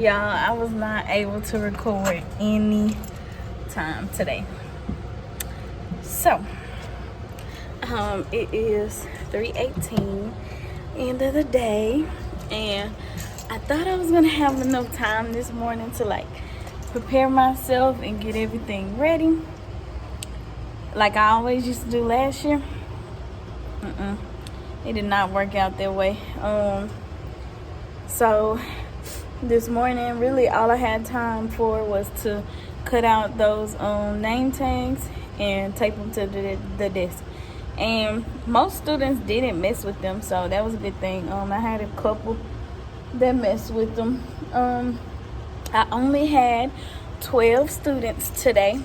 Y'all, I was not able to record any time today. So, it is 3:18, end of the day, and I thought I was gonna have enough time this morning to like prepare myself and get everything ready, like I always used to do last year. It did not work out that way. So this morning, really all I had time for was to cut out those name tags and tape them to the desk. And most students didn't mess with them, so that was a good thing. I had a couple that messed with them. I only had 12 students today.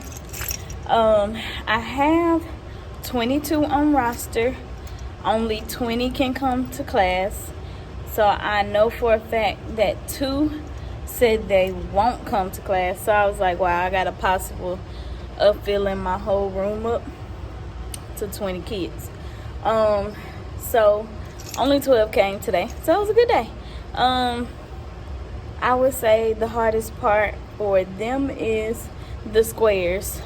I have 22 on roster. Only 20 can come to class. So I know for a fact that 2 said they won't come to class. So I was like, wow, I got a possible of filling my whole room up to 20 kids. So only 12 came today. So it was a good day. I would say the hardest part for them is the squares.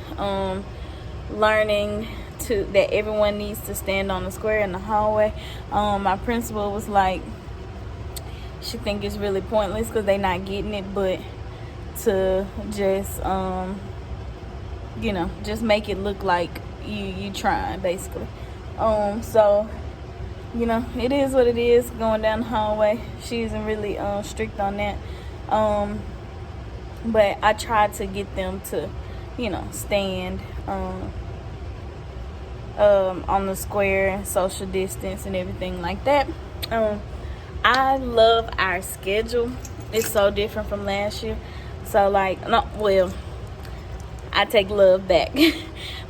Learning that everyone needs to stand on the square in the hallway. My principal was like, she think it's really pointless because they not getting it, but to just just make it look like you trying, basically. So it is what it is going down the hallway. She isn't really strict on that, but I tried to get them to stand on the square and social distance and everything like that. I love our schedule. It's so different from last year. So I take love back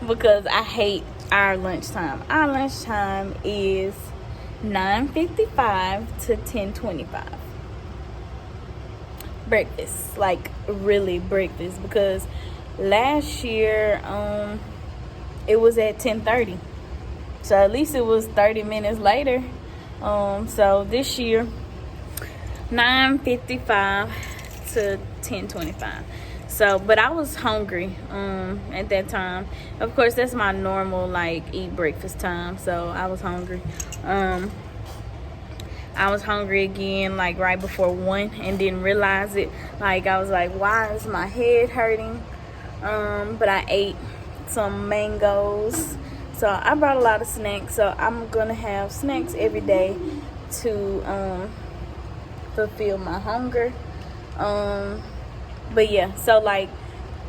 because I hate our lunchtime. Our lunchtime is 9:55 to 10:25. Breakfast, like really breakfast, because last year it was at 10:30, so at least it was 30 minutes later. So this year 9:55 to 10:25. So but I was hungry at that time. Of course, that's my normal eat breakfast time, so I was hungry. I was hungry again right before 1 and didn't realize it. I was like, why is my head hurting? But I ate some mangoes. So I brought a lot of snacks. So I'm gonna have snacks every day to fulfill my hunger. But yeah, so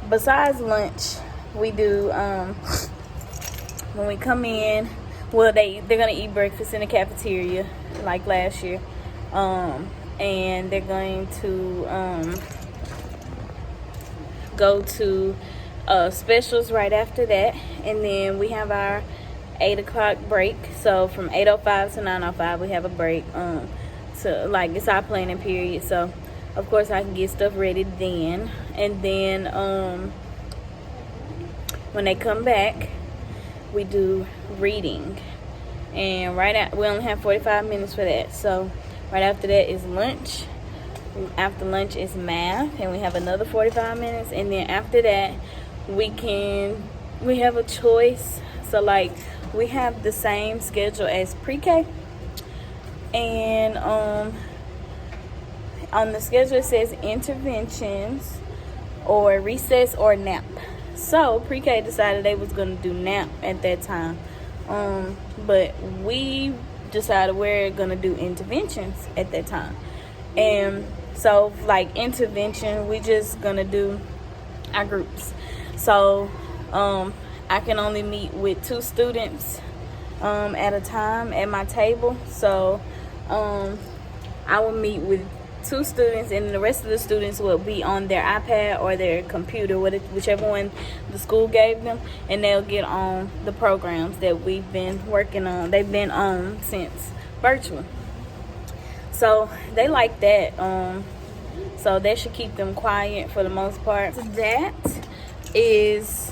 besides lunch, we do when we come in, well they're gonna eat breakfast in the cafeteria like last year. And they're going to go to specials right after that, and then we have our 8 o'clock break. So from 8:05 to 9:05 we have a break. So it's our planning period, so of course I can get stuff ready then. And then when they come back, we do reading, and we only have 45 minutes for that. So right after that is lunch. After lunch is math, and we have another 45 minutes. And then after that we have a choice. So we have the same schedule as pre-K, and on the schedule it says interventions or recess or nap. So pre-K decided they was gonna do nap at that time, but we decided we're gonna do interventions at that time. And so intervention, we just gonna do our groups. So I can only meet with 2 students at a time at my table. So I will meet with 2 students, and the rest of the students will be on their iPad or their computer, whichever one the school gave them, and they'll get on the programs that we've been working on. They've been on since virtual, so they like that. So that should keep them quiet for the most part. So that is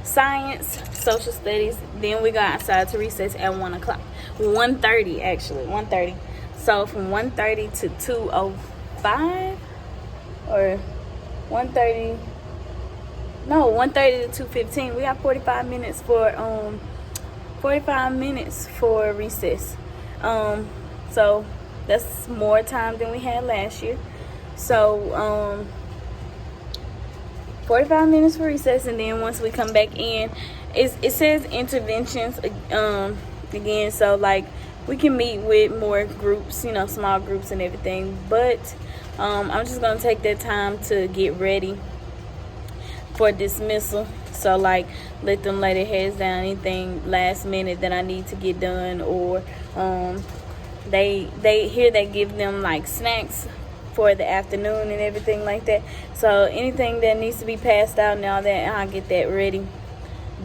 science, social studies. Then we go outside to recess at 1 o'clock. 1:30 actually, 1:30. So from 1:30 to 5 or 1:30. No, 1:30 to 2:15. We got 45 minutes for recess. So that's more time than we had last year. So 45 minutes for recess, and then once we come back in, it says interventions again. So like we can meet with more groups, small groups and everything. But I'm just gonna take that time to get ready for dismissal. So like let them lay their heads down, anything last minute that I need to get done, or they give them like snacks for the afternoon and everything like that. So anything that needs to be passed out and all that, I'll get that ready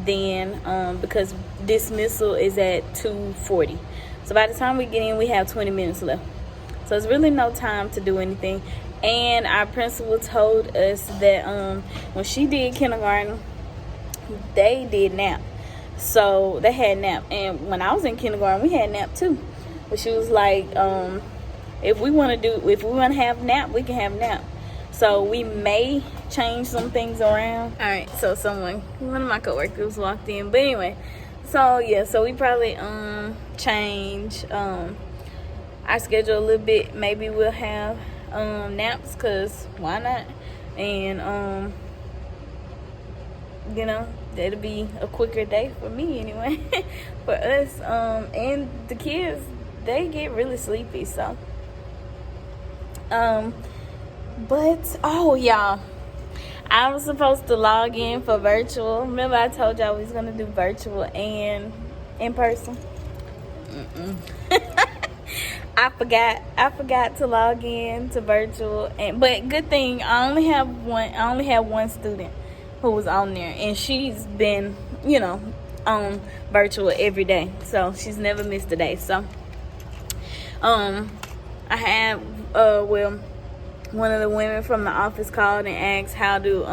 then, because dismissal is at 2:40. So by the time we get in, we have 20 minutes left. So it's really no time to do anything. And our principal told us that when she did kindergarten, they did nap. So they had nap. And when I was in kindergarten, we had nap too. But she was like, if we want to have nap, we can have nap. So we may change some things around. All right, so one of my coworkers walked in. But anyway, so yeah, so we probably change our schedule a little bit. Maybe we'll have naps, because why not? And that'll be a quicker day for me anyway. For us, and the kids, they get really sleepy. So but y'all, I was supposed to log in for virtual. Remember I told y'all we was gonna do virtual and in person? I forgot to log in to virtual, but good thing I only had one student who was on there, and she's been on virtual every day, so she's never missed a day. So I had one of the women from the office called and asked how do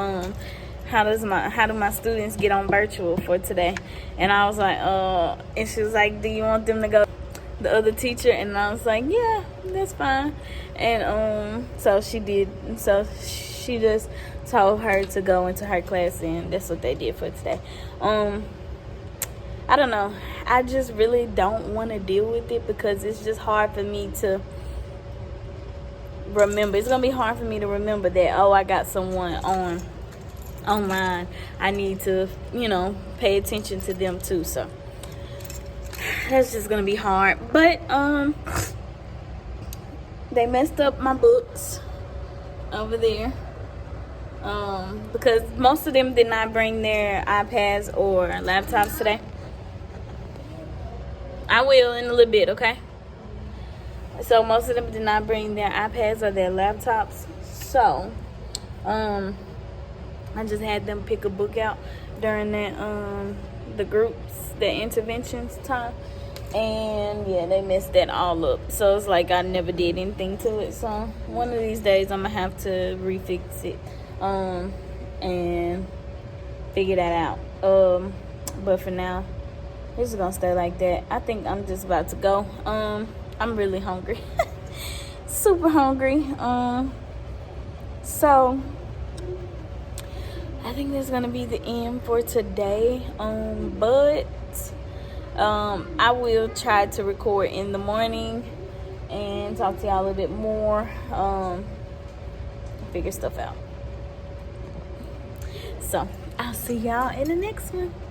my students get on virtual for today, and I was like and she was like, do you want them to go the other teacher? And I was like, yeah, that's fine. And so she did. So she just told her to go into her class, and that's what they did for today. I don't know, I just really don't want to deal with it, because it's just hard for me to remember. It's gonna be hard for me to remember that, I got someone online. I need to pay attention to them too. So that's just gonna be hard. But they messed up my books over there, because most of them did not bring their iPads or laptops today. I will in a little bit, okay? So most of them did not bring their iPads or their laptops. So I just had them pick a book out during that the groups, the interventions time. And yeah, they messed that all up. So it's like I never did anything to it. So one of these days I'm gonna have to refix it and figure that out. But for now, this is gonna stay like that. I think I'm just about to go. I'm really hungry. Super hungry. So I think that's gonna be the end for today. But I will try to record in the morning and talk to y'all a little bit more. Figure stuff out. So I'll see y'all in the next one.